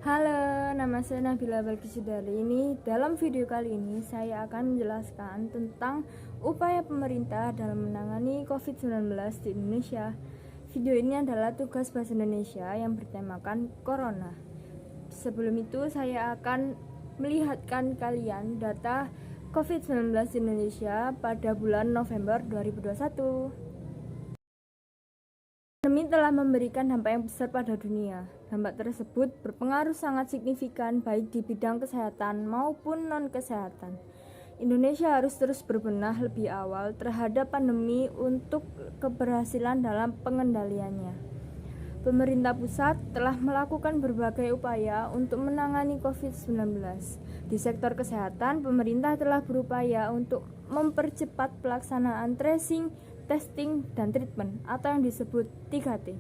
Halo, nama saya Nabila Balkisudari. Dalam video kali ini saya akan menjelaskan tentang upaya pemerintah dalam menangani COVID-19 di Indonesia. Video ini adalah tugas bahasa Indonesia yang bertemakan Corona. Sebelum itu saya akan melihatkan kalian data COVID-19 di Indonesia pada bulan November 2021. Pandemi telah memberikan dampak yang besar pada dunia. Dampak tersebut berpengaruh sangat signifikan baik di bidang kesehatan maupun non-kesehatan. Indonesia harus terus berbenah lebih awal terhadap pandemi untuk keberhasilan dalam pengendaliannya. Pemerintah pusat telah melakukan berbagai upaya untuk menangani COVID-19. Di sektor kesehatan, pemerintah telah berupaya untuk mempercepat pelaksanaan tracing, testing, dan treatment atau yang disebut 3T.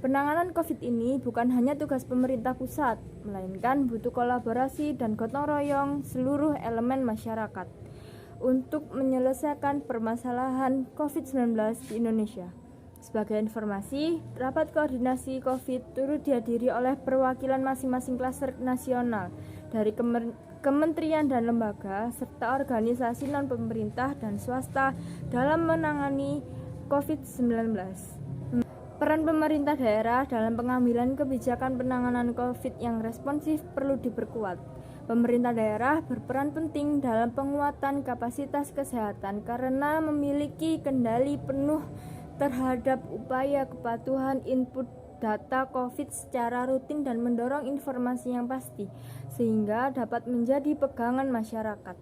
Penanganan COVID ini bukan hanya tugas pemerintah pusat, melainkan butuh kolaborasi dan gotong royong seluruh elemen masyarakat untuk menyelesaikan permasalahan COVID-19 di Indonesia. Sebagai informasi, rapat koordinasi COVID turut dihadiri oleh perwakilan masing-masing klaster nasional dari kementerian dan lembaga, serta organisasi non-pemerintah dan swasta dalam menangani COVID-19. Peran pemerintah daerah dalam pengambilan kebijakan penanganan COVID yang responsif perlu diperkuat. Pemerintah daerah berperan penting dalam penguatan kapasitas kesehatan karena memiliki kendali penuh terhadap upaya kepatuhan input data COVID secara rutin dan mendorong informasi yang pasti, sehingga dapat menjadi pegangan masyarakat.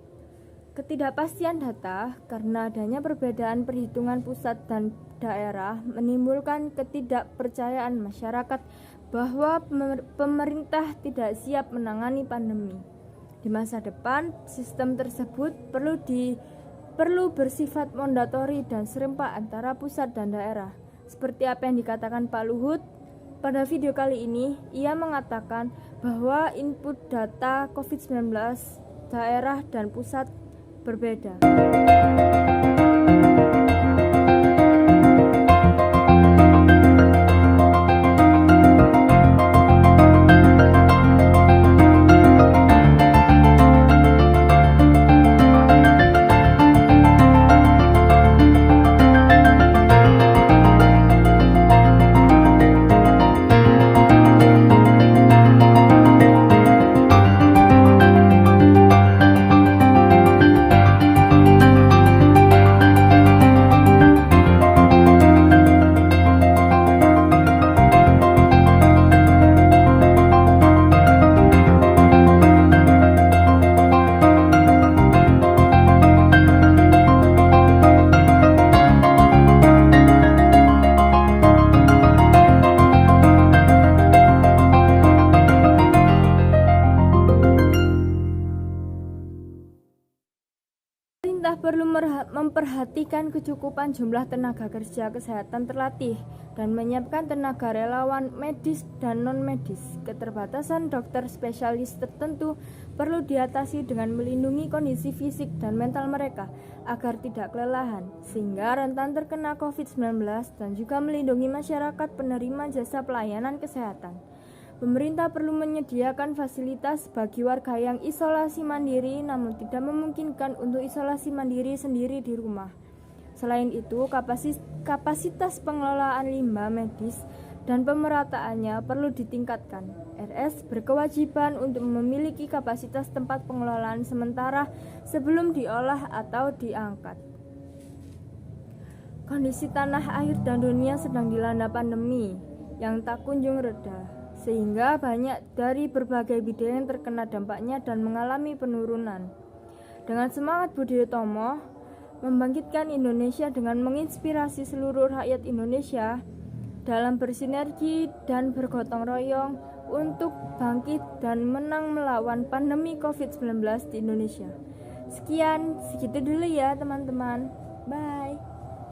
Ketidakpastian data karena adanya perbedaan perhitungan pusat dan daerah menimbulkan ketidakpercayaan masyarakat bahwa pemerintah tidak siap menangani pandemi. Di masa depan, sistem tersebut perlu bersifat mandatori dan serempak antara pusat dan daerah. Seperti apa yang dikatakan Pak Luhut pada video kali ini, ia mengatakan bahwa input data COVID-19 daerah dan pusat berbeda. Pemerintah perlu memperhatikan kecukupan jumlah tenaga kerja kesehatan terlatih dan menyiapkan tenaga relawan medis dan non-medis. Keterbatasan dokter spesialis tertentu perlu diatasi dengan melindungi kondisi fisik dan mental mereka agar tidak kelelahan, sehingga rentan terkena COVID-19 dan juga melindungi masyarakat penerima jasa pelayanan kesehatan. Pemerintah perlu menyediakan fasilitas bagi warga yang isolasi mandiri namun tidak memungkinkan untuk isolasi mandiri sendiri di rumah. Selain itu, kapasitas pengelolaan limbah medis dan pemerataannya perlu ditingkatkan. RS berkewajiban untuk memiliki kapasitas tempat pengelolaan sementara sebelum diolah atau diangkat. Kondisi tanah air dan dunia sedang dilanda pandemi yang tak kunjung reda, sehingga banyak dari berbagai bidang yang terkena dampaknya dan mengalami penurunan. Dengan semangat Budi Utomo membangkitkan Indonesia dengan menginspirasi seluruh rakyat Indonesia dalam bersinergi dan bergotong royong untuk bangkit dan menang melawan pandemi COVID-19 di Indonesia. Sekian, segitu dulu ya teman-teman. Bye.